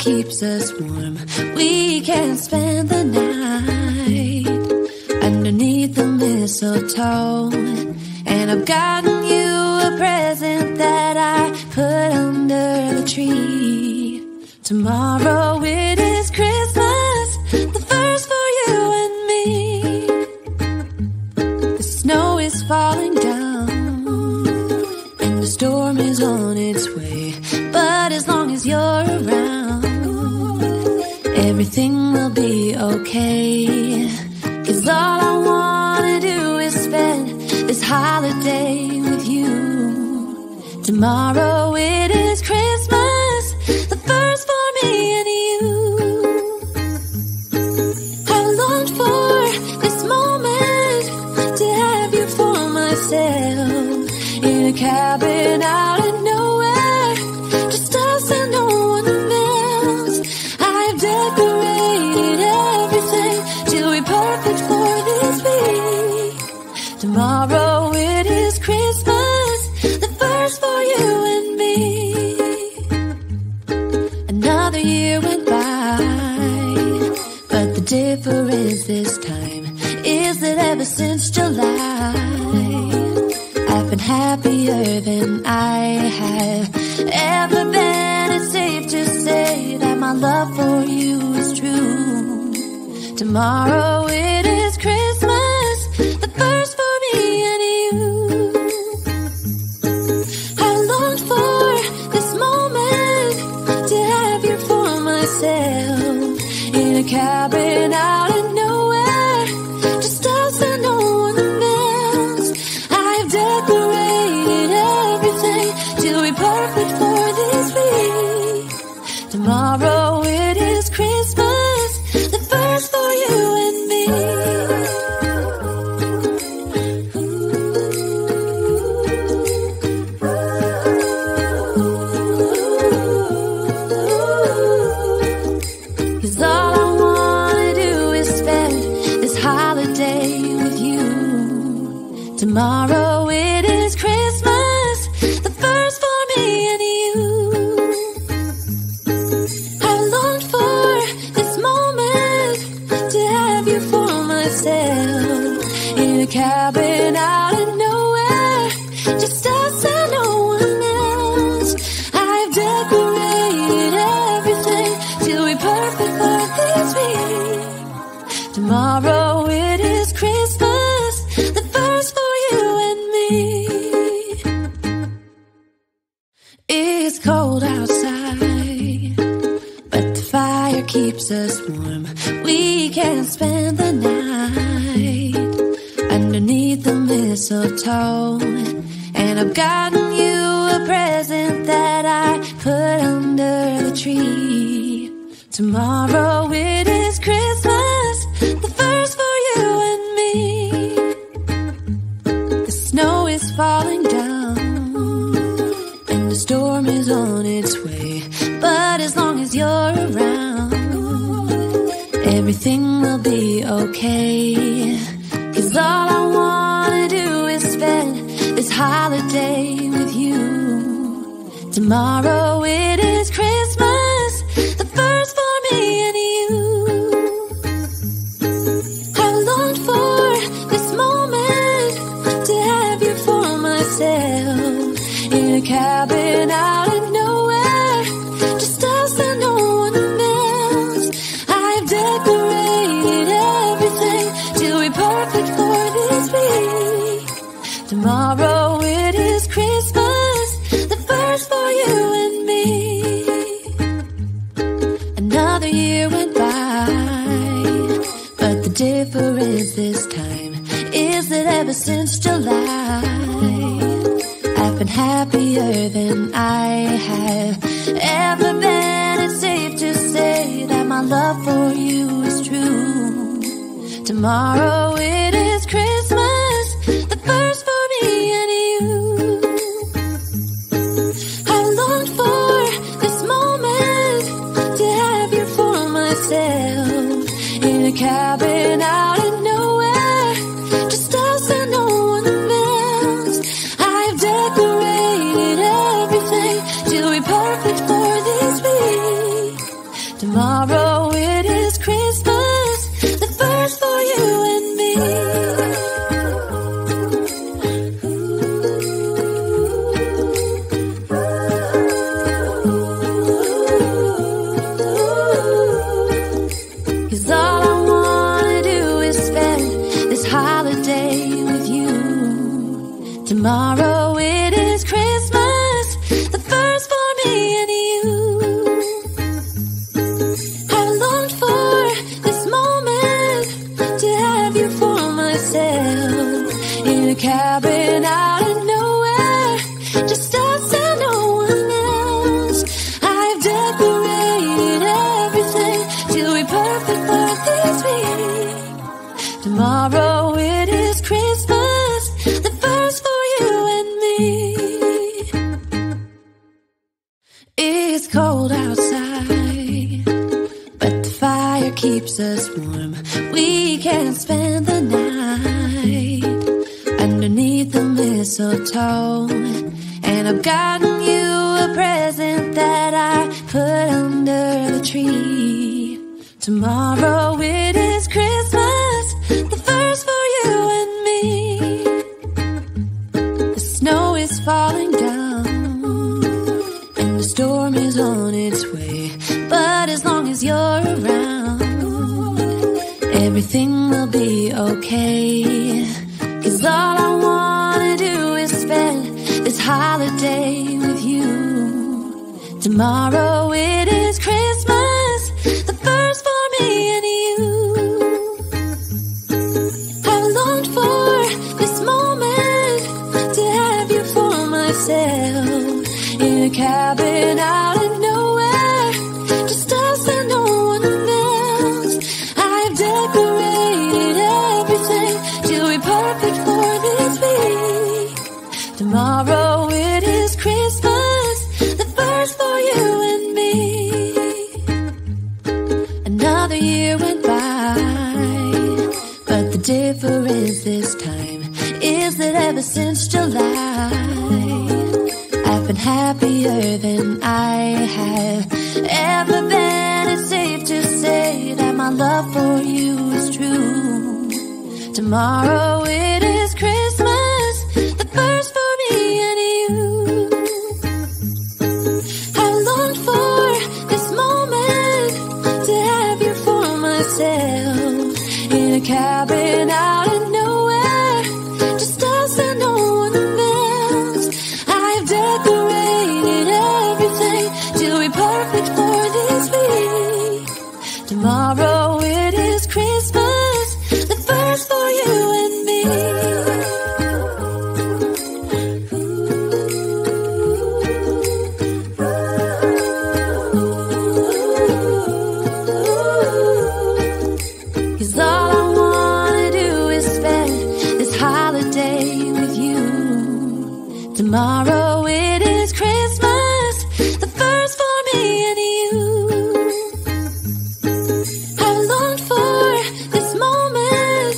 keeps us warm. We can spend the night underneath the mistletoe. And I've gotten you a present that I put under the tree. Tomorrow it is Christmas, the first for you and me. The snow is falling down and the storm is on its way. But as long as you're around, everything will be okay. 'Cause all I wanna do is spend this holiday with you. Tomorrow it is Christmas, the first for me and you. I longed for this moment to have you for myself, in a cabin out in nowhere, just us and no one else. I've decorated everything to be perfect for this week. Tomorrow it is Christmas, the first for you and me. Another year went by, but the difference this time is that ever since July, I've been happier than I have ever been. It's safe to say that my love for you is true. Tomorrow it is Christmas, the first for me and you. I longed for this moment to have you for myself, in a cabin out in nowhere, just us and no one else. I've decorated everything to be perfect for this week. Tomorrow it is Christmas, the first for you and me. All I wanna do is spend this holiday with you. Tomorrow it is Christmas, the first for me and you. I longed for this moment to have you for myself, in a cabin out in nowhere, just us and no one else. I've decorated everything to be perfect for this week. Tomorrow it is Christmas, the first for you and me. It's cold outside, but the fire keeps us warm. We can spend the night underneath the mistletoe. And I've gotten you a present that I put under the tree. Tomorrow it is Christmas, the first for you and me. The snow is falling down and the storm is on its way. But as long as you're around, everything will be okay. 'Cause all I wanna do is spend this holiday with you. Tomorrow it is Christmas, the first for me and you. I longed for this moment to have you for myself, in a cabin out in nowhere, just us and no one else. I've decorated everything to be perfect for this week. Tomorrow it is Christmas, the first for you and me. Another year went by, but the difference this time is that ever since July, I've been happier than I have ever been. It's safe to say that my love for you is true. Tomorrow it is Christmas, the first for me and you. I longed for this moment to have you for myself, in a cabin out in nowhere, just us and no one else. I've decorated everything to be perfect for this week. Tomorrow it is Christmas, the first for you and me. Cause all I wanna do is spend this holiday with you. Tomorrow it is Christmas, the first for me and you. I've longed for this moment to have you for myself, in a cabin out of nowhere, just us and no one else. I've decorated everything till we're perfect for this week. Tomorrow it is Christmas, the first for you and me. It's cold outside, but the fire keeps us warm. We can spend the night underneath the mistletoe. And I've gotten you a present that I put under the tree. Tomorrow it is Christmas, the first for you and me. The snow is falling down and the storm is on its way, but as long as you're around, everything will be okay. Cause all I wanna do is spend this holiday with you. Tomorrow it is Christmas, the first for me and you. I've longed for this moment to have you for myself, in a cabin out of nowhere, just us and no one else. I've decorated everything till we're perfect for this week. Tomorrow it is Christmas, the first for you and me. Another year went by, but the difference this time is that ever since July, I've been happier than I have ever been. It's safe to say that my love for you is true. Tomorrow it is Christmas, the first for me and you. I longed for this moment to have you for myself, in a cabin out of nowhere, just us and no one else. I've decorated everything till we're perfect for this week. Tomorrow it is Christmas, the first for you and me. Cause all I wanna do is spend this holiday with you. Tomorrow it is Christmas, the first for me and you. I've longed for this moment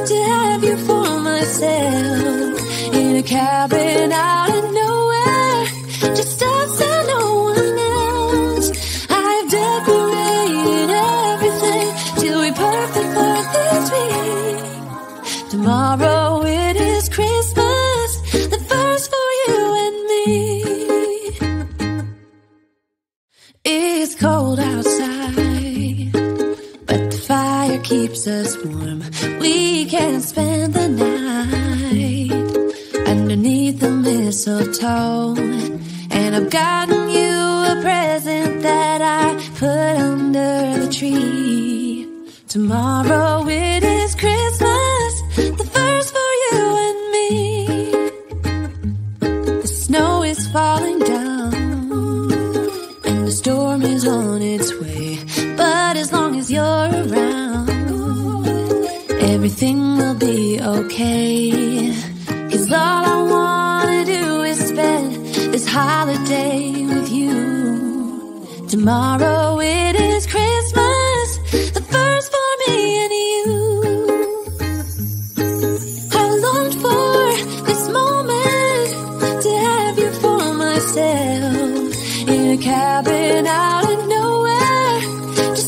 to have you for myself, in a cabin out of nowhere, just us and no one else. I've decorated everything till we're perfect for this week. Tomorrow it is Christmas, the first for you and me. It's cold outside, but the fire keeps us warm. We can spend the night underneath the mistletoe. And I've gotten you a present that I put under the tree. Tomorrow it is Christmas, the first for you and me. The snow is falling down and the storm is on its way, but as long as you're around, everything will be okay. Cause all I wanna do is spend this holiday with you. Tomorrow it is Christmas, the first for me and you. I longed for this moment to have you for myself, in a cabin out of nowhere, just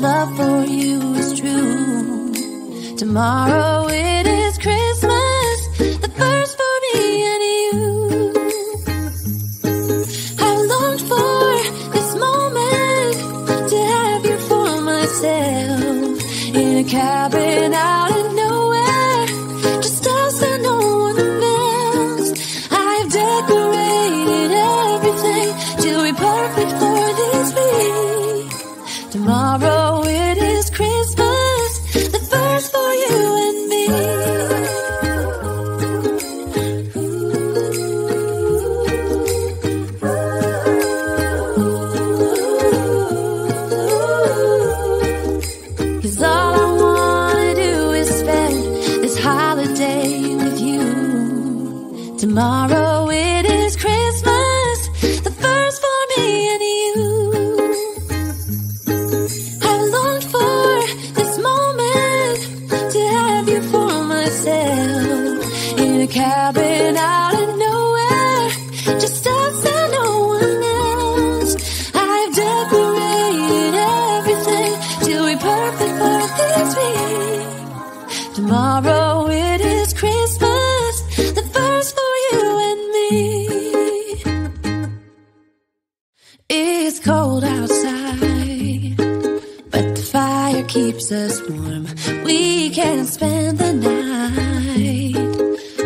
love for you is true. Tomorrow it is Christmas, the first for me and you. I longed for this moment to have you for myself, in a cabin out in nowhere, just us and no one else. I've decorated everything to be perfect for this week. Tomorrow it is Christmas, the first for you and me. Cause all I wanna do is spend this holiday with you. Tomorrow it is Christmas, the first for me and you. I longed for this moment to have you for myself, in a cabin out in nowhere, just us and no one else. I've decorated everything to be perfect for this week. Tomorrow it is Christmas, the first for you and me. It's cold outside, but the fire keeps us warm. We can spend the night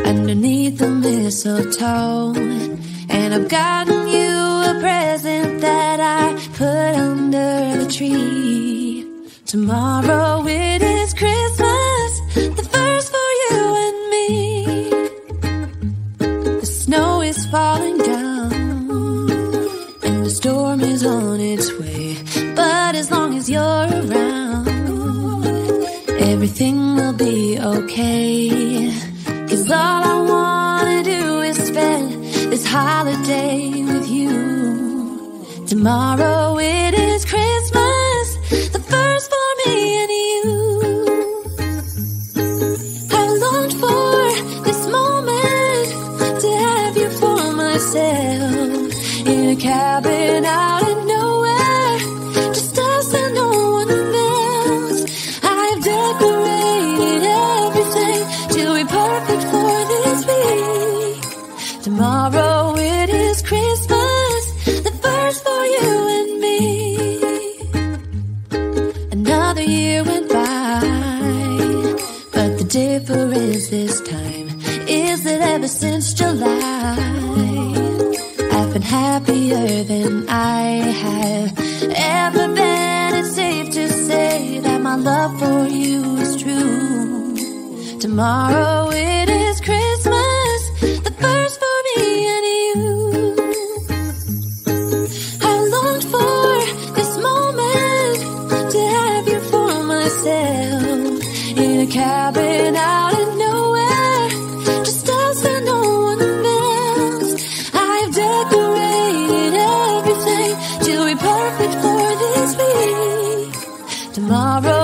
underneath the mistletoe. And I've gotten you a present that I put under the tree. Tomorrow it is Christmas, the first for you and me. The snow is falling down and the storm is on its way, but as long as you're around, everything will be okay. Cause all I wanna do is spend this holiday with you. Tomorrow it is Christmas, the first for me and you. I longed for this moment to have you for myself, in a cabin out in nowhere, just us and no one else. I've decorated everything to be perfect for this week. Tomorrow it is Christmas, the first for you and me. Another year went by, but the difference this time is that ever since July, I've been happier than I have ever been. It's safe to say that my love for you is true. Tomorrow it is Christmas, the first for me and you. I longed for this moment to have you for myself, in a cabin out in nowhere, just us and no one else. I've decorated everything to be perfect for this week. Tomorrow